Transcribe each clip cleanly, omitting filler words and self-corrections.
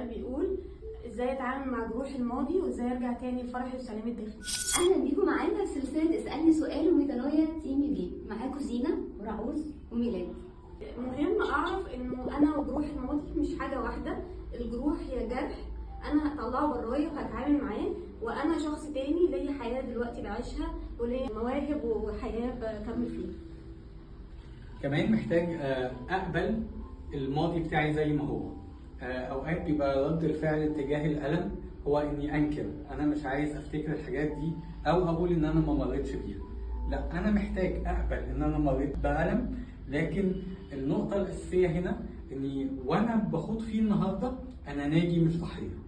سؤال بيقول ازاي اتعامل مع جروح الماضي وازاي ارجع تاني لفرحي وسلامي الداخلي. اهلا بيكم معانا في سلسله اسالني سؤال وميدانويا تيم يوجي. معاكم زينه ورعوز وميلاد. مهم اعرف انه انا وجروح الماضي مش حاجه واحده، الجروح هي جرح انا هطلعه برايا وهتعامل معاه، وانا شخص تاني ليا حياه دلوقتي بعيشها وليا مواهب وحياه بكمل فيها. كمان محتاج اقبل الماضي بتاعي زي ما هو. اوقات بيبقى رد الفعل تجاه الالم هو اني انكر، انا مش عايز افتكر الحاجات دي او اقول ان انا ما مريتش بيها. لا، انا محتاج اقبل ان انا مريت بالم، لكن النقطه الاساسيه هنا اني وانا بخوض فيه النهارده انا ناجي مش ضحيه.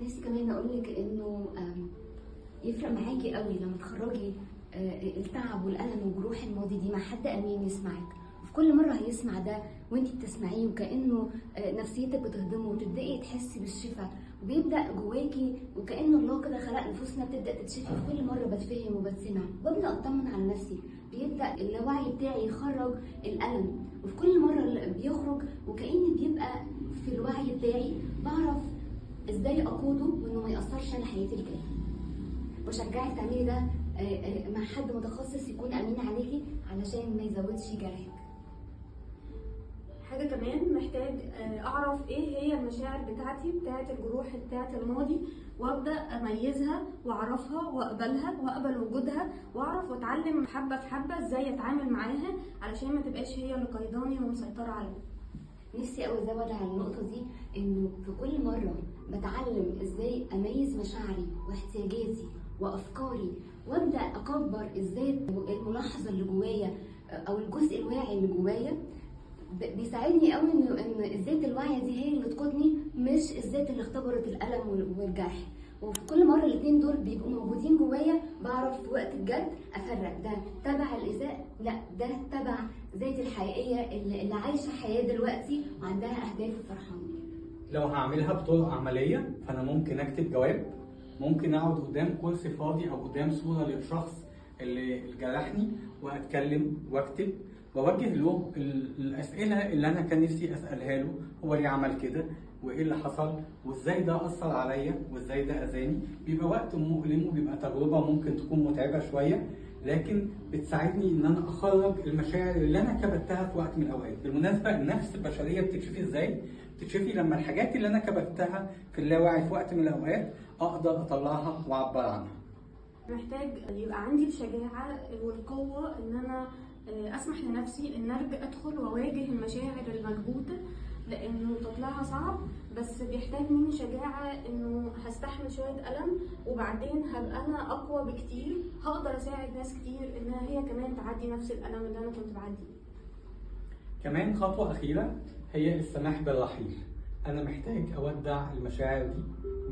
نفسي كمان اقول لك انه يفرق معاكي قوي لما تخرجي التعب والالم وجروح الماضي دي مع حد امين يسمعك، وفي كل مره هيسمع ده وانتي بتسمعيه وكانه نفسيتك بتهضمه وتبداي تحسي بالشفاء، وبيبدا جواكي وكأن الله كده خلق نفوسنا بتبدا تتشفي في كل مره بتفهم وبتسمع، وببدا اطمن على نفسي، بيبدا اللاوعي بتاعي يخرج الالم، وفي كل مره بيخرج وكأن بيبقى في الوعي بتاعي بعرف ازاي اقوده وانه ما ياثرش على حياتي الجايه. بشجعك تعملي ده مع حد متخصص يكون امين عليكي علشان ما يزودش جرحك. حاجه كمان محتاج اعرف ايه هي المشاعر بتاعتي بتاعت الجروح بتاعت الماضي، وابدا اميزها واعرفها واقبلها واقبل وجودها، واعرف واتعلم حبه في حبه ازاي اتعامل معاها علشان ما تبقاش هي اللي قيداني ومسيطره عليا. نفسي قوي ازود على النقطه دي انه في كل مره بتعلم ازاي اميز مشاعري واحتياجاتي وافكاري، وابدا اكبر ازاي الملاحظه اللي جوايا او الجزء الواعي اللي جوايا، بيساعدني قوي ان الذات الواعيه دي هي اللي تقودني، مش الذات اللي اختبرت الالم والجرح. وفي كل مره الاثنين دول بيبقوا موجودين جوايا، بعرف في وقت الجد افرق ده تبع الايذاء، لا ده تبع ذاتي الحقيقيه اللي عايشه حياه دلوقتي وعندها اهداف وفرحانه. لو هعملها بطرق عمليه فانا ممكن اكتب جواب، ممكن اقعد قدام كرسي فاضي او قدام صوره للشخص اللي جرحني واتكلم واكتب واوجه له الاسئله اللي انا كان نفسي اسالها له، هو ليه عمل كده؟ وايه اللي حصل؟ وازاي ده اثر عليا؟ وازاي ده اذاني؟ بيبقى وقت مؤلم وبيبقى تجربه ممكن تكون متعبه شويه، لكن بتساعدني ان انا اخرج المشاعر اللي انا كبتها في وقت من الاوقات. بالمناسبه النفس البشريه بتكشفي ازاي؟ بتكشفي لما الحاجات اللي انا كبتها في اللاواعي في وقت من الاوقات اقدر اطلعها واعبر عنها. محتاج يبقى عندي الشجاعه والقوه ان انا اسمح لنفسي ان ارجع ادخل واواجه المشاعر المكبوته، لانه تطلعها صعب، بس بيحتاج مني شجاعه انه هستحمل شويه الم وبعدين هبقى انا اقوى بكتير، هقدر اساعد ناس كتير انها هي كمان تعدي نفس الالم اللي انا كنت بعديه. كمان خطوه اخيره هي السماح بالرحيل. انا محتاج اودع المشاعر دي،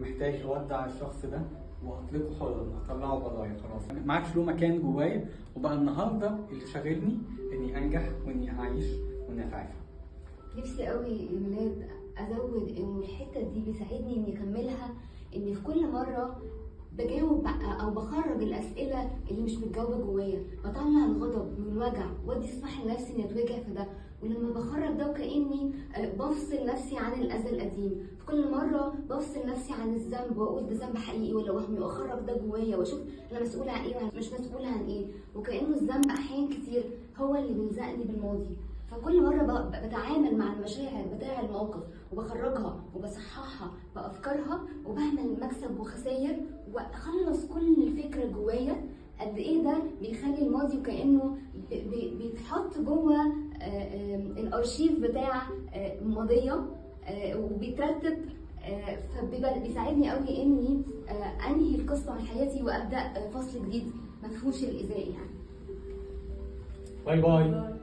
محتاج اودع الشخص ده واطلقه حرا، اطلعه برايا، خلاص ما عادش له مكان جوايا، وبقى النهارده اللي شاغلني اني انجح واني اعيش واني اتعافى. نفسي قوي يا ميلاد ازود انه الحته دي بيساعدني اني اكملها، اني في كل مره بجاوب او بخرج الاسئله اللي مش متجاوبه جوايا، بطلع الغضب من الوجع وادي اسمح لنفسي اني اتوجع في ده، ولما بخرج ده وكاني بفصل نفسي عن الاذى القديم، في كل مره بفصل نفسي عن الذنب واقول ده ذنب حقيقي ولا وهمي، واخرج ده جوايا واشوف انا مسؤوله عن ايه ومش مسؤوله عن ايه، وكانه الذنب احيان كتير هو اللي بيلزقني بالماضي. فكل مره بتعامل مع المشاعر بتاع الموقف وبخرجها وبصححها بافكارها وبعمل مكسب وخسائر واخلص كل الفكره جوايا. قد ايه ده بيخلي الماضي وكانه بيتحط جوه الارشيف بتاع ماضيه وبيترتب، فبيساعدني قوي اني انهي القصه من حياتي وابدا فصل جديد ما فيهوش الايذاء يعني. باي باي.